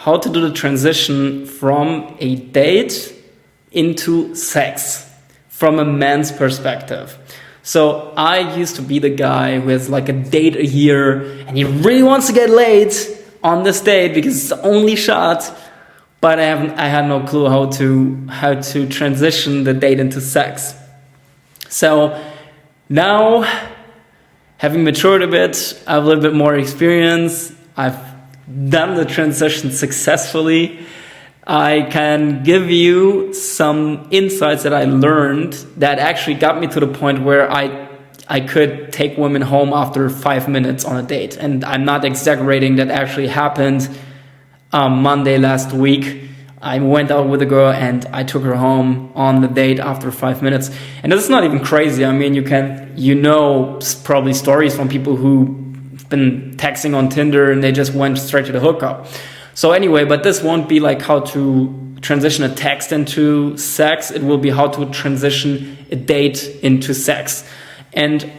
how to do the transition from a date into sex from a man's perspective. So I used to be the guy who has like a date a year and he really wants to get laid on this date because it's the only shot, but I had no clue how to transition the date into sex. So now, having matured a bit, I have a little bit more experience. I've done the transition successfully. I can give you some insights that I learned that actually got me to the point where I could take women home after 5 minutes on a date. And I'm not exaggerating, that actually happened Monday last week. I went out with a girl and I took her home on the date after 5 minutes. And this is not even crazy. I mean, you know probably stories from people who've been texting on Tinder and they just went straight to the hookup. So anyway, but this won't be like how to transition a text into sex. It will be how to transition a date into sex. And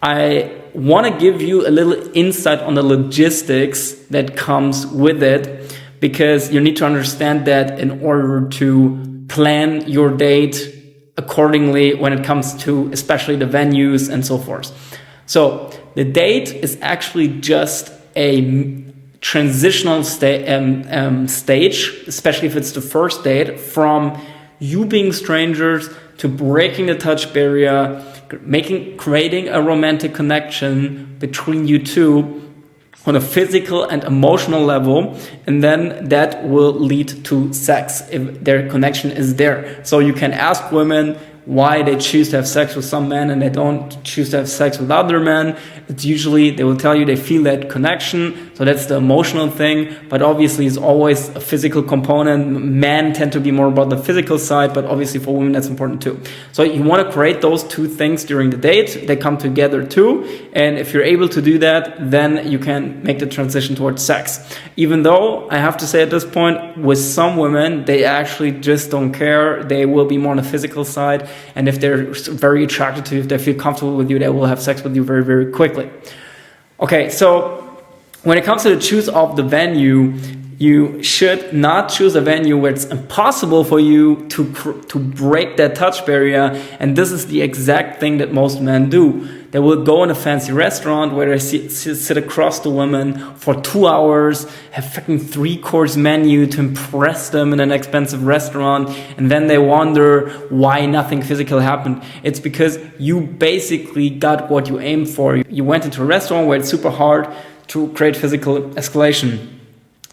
I want to give you a little insight on the logistics that comes with it, because you need to understand that in order to plan your date accordingly when it comes to especially the venues and so forth. So the date is actually just a transitional stage, especially if it's the first date, from you being strangers to breaking the touch barrier, creating a romantic connection between you two on a physical and emotional level, and then that will lead to sex if their connection is there. So you can ask women why they choose to have sex with some men and they don't choose to have sex with other men. It's usually, they will tell you they feel that connection. So that's the emotional thing. But obviously it's always a physical component. Men tend to be more about the physical side, but obviously for women that's important too. So you want to create those two things during the date. They come together too. And if you're able to do that, then you can make the transition towards sex. Even though I have to say at this point, with some women, they actually just don't care. They will be more on the physical side. And if they're very attracted to you, if they feel comfortable with you, they will have sex with you very, very quickly. Okay, so when it comes to the choose of the venue, you should not choose a venue where it's impossible for you to break that touch barrier. And this is the exact thing that most men do. They will go in a fancy restaurant where they sit across the women for 2 hours, have fucking 3-course menu to impress them in an expensive restaurant, and then they wonder why nothing physical happened. It's because you basically got what you aimed for. You went into a restaurant where it's super hard to create physical escalation.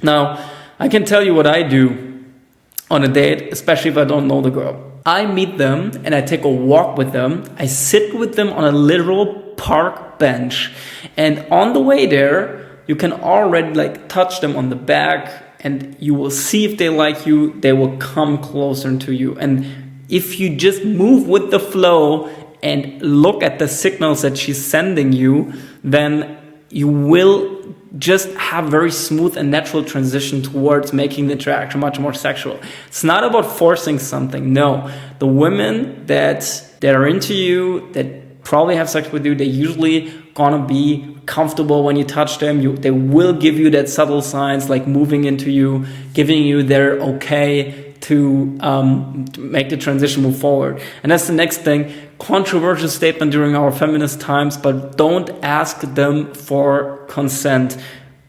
Now, I can tell you what I do on a date, especially if I don't know the girl. I meet them and I take a walk with them. I sit with them on a literal park bench. And on the way there, you can already touch them on the back and you will see if they like you. They will come closer to you. And if you just move with the flow and look at the signals that she's sending you, then you will just have very smooth and natural transition towards making the interaction much more sexual. It's not about forcing something. No, the women that are into you, that probably have sex with you, they usually gonna be comfortable when you touch them. They will give you that subtle signs, like moving into you, giving you their okay to make the transition move forward. And that's the next thing. Controversial statement during our feminist times, but don't ask them for consent.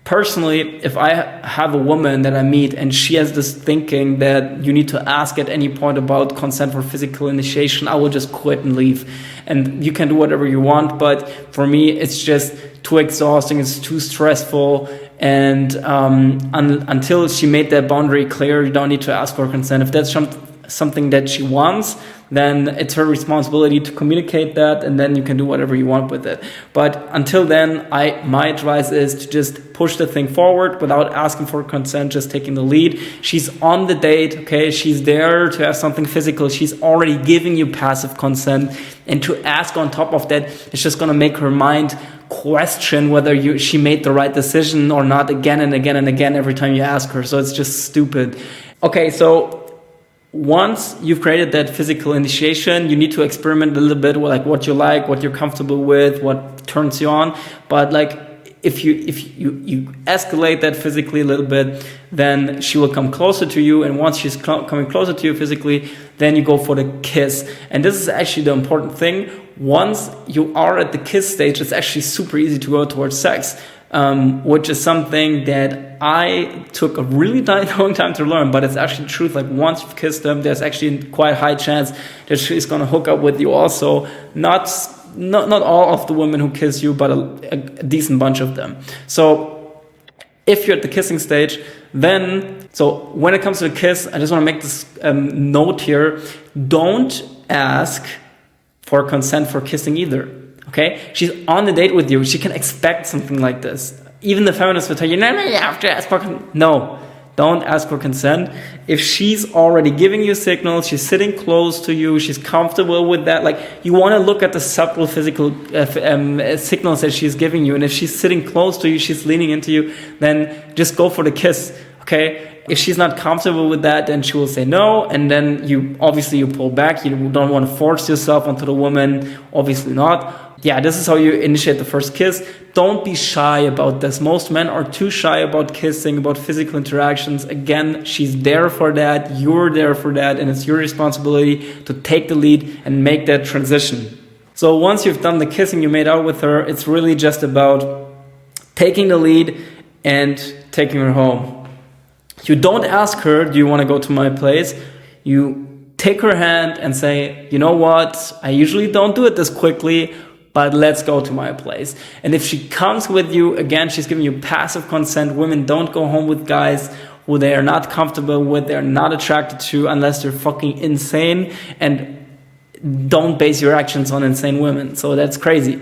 Personally, if I have a woman that I meet and she has this thinking that you need to ask at any point about consent for physical initiation, I will just quit and leave. And you can do whatever you want, but for me, it's just too exhausting, it's too stressful. And until she made that boundary clear, you don't need to ask for consent. If that's something that she wants, then it's her responsibility to communicate that, and then you can do whatever you want with it. But until then, my advice is to just push the thing forward without asking for consent, just taking the lead. She's on the date, okay? She's there to have something physical. She's already giving you passive consent, and to ask on top of that, it's just gonna make her mind question whether she made the right decision or not again and again and again every time you ask her. So it's just stupid. Okay, so once you've created that physical initiation, you need to experiment a little bit with what you like, what you're comfortable with, what turns you on. But if you escalate that physically a little bit, then she will come closer to you. And once she's coming closer to you physically, then you go for the kiss. And this is actually the important thing. Once you are at the kiss stage, it's actually super easy to go towards sex, which is something that I took a really long time to learn. But it's actually the truth. Like once you've kissed them, there's actually quite a high chance that she's going to hook up with you also. Not all of the women who kiss you, but a decent bunch of them. So if you're at the kissing stage, then, so when it comes to the kiss, I just want to make this note here. Don't ask for consent for kissing either. Okay? She's on the date with you. She can expect something like this. Even the feminists will tell you, no, you have to ask for consent. No. Don't ask for consent. If she's already giving you signals, she's sitting close to you, she's comfortable with that. Like, you want to look at the subtle physical signals that she's giving you. And if she's sitting close to you, she's leaning into you, then just go for the kiss. Okay? If she's not comfortable with that, then she will say no. And then you pull back. You don't want to force yourself onto the woman. Obviously not. Yeah, this is how you initiate the first kiss. Don't be shy about this. Most men are too shy about kissing, about physical interactions. Again, she's there for that. You're there for that. And it's your responsibility to take the lead and make that transition. So once you've done the kissing, you made out with her, it's really just about taking the lead and taking her home. You don't ask her, do you want to go to my place? You take her hand and say, you know what? I usually don't do it this quickly, but let's go to my place. And if she comes with you, again, she's giving you passive consent. Women don't go home with guys who they are not comfortable with, they're not attracted to, unless they're fucking insane. And don't base your actions on insane women. So that's crazy.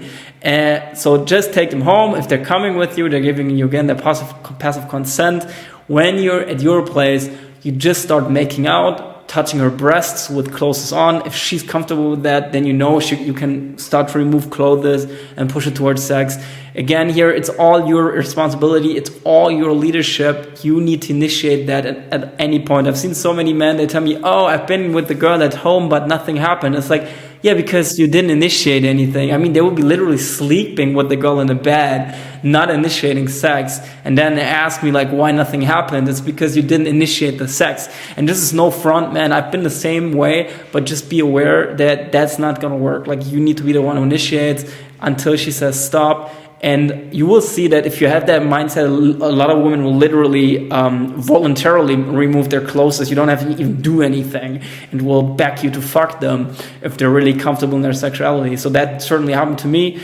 So just take them home. If they're coming with you, they're giving you, again, their passive consent. When you're at your place, you just start making out, touching her breasts with clothes on. If she's comfortable with that, then you can start to remove clothes and push it towards sex. Again, here, it's all your responsibility. It's all your leadership. You need to initiate that at any point. I've seen so many men, they tell me, oh, I've been with the girl at home, but nothing happened. It's like, yeah, because you didn't initiate anything. I mean, they would be literally sleeping with the girl in the bed, not initiating sex. And then they ask me, like, why nothing happened? It's because you didn't initiate the sex. And this is no front, man. I've been the same way, but just be aware that that's not going to work. Like, you need to be the one who initiates until she says stop. And you will see that if you have that mindset, a lot of women will literally voluntarily remove their clothes. You don't have to even do anything, and will back you to fuck them if they're really comfortable in their sexuality. So that certainly happened to me.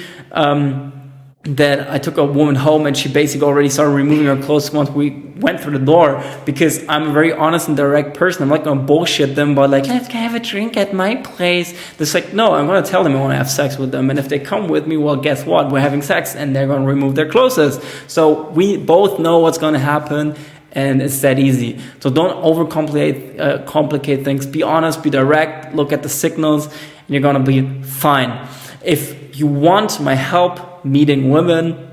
That I took a woman home and she basically already started removing her clothes once we went through the door, because I'm a very honest and direct person. I'm not going to bullshit them by like, let's have a drink at my place. It's like, no, I'm going to tell them I want to have sex with them. And if they come with me, well, guess what? We're having sex and they're going to remove their clothes. So we both know what's going to happen. And it's that easy. So don't overcomplicate complicate things. Be honest, be direct, look at the signals, and you're going to be fine. If you want my help meeting women,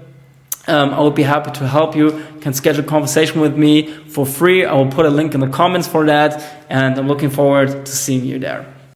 I would be happy to help you. You can schedule a conversation with me for free. I will put a link in the comments for that, and I'm looking forward to seeing you there.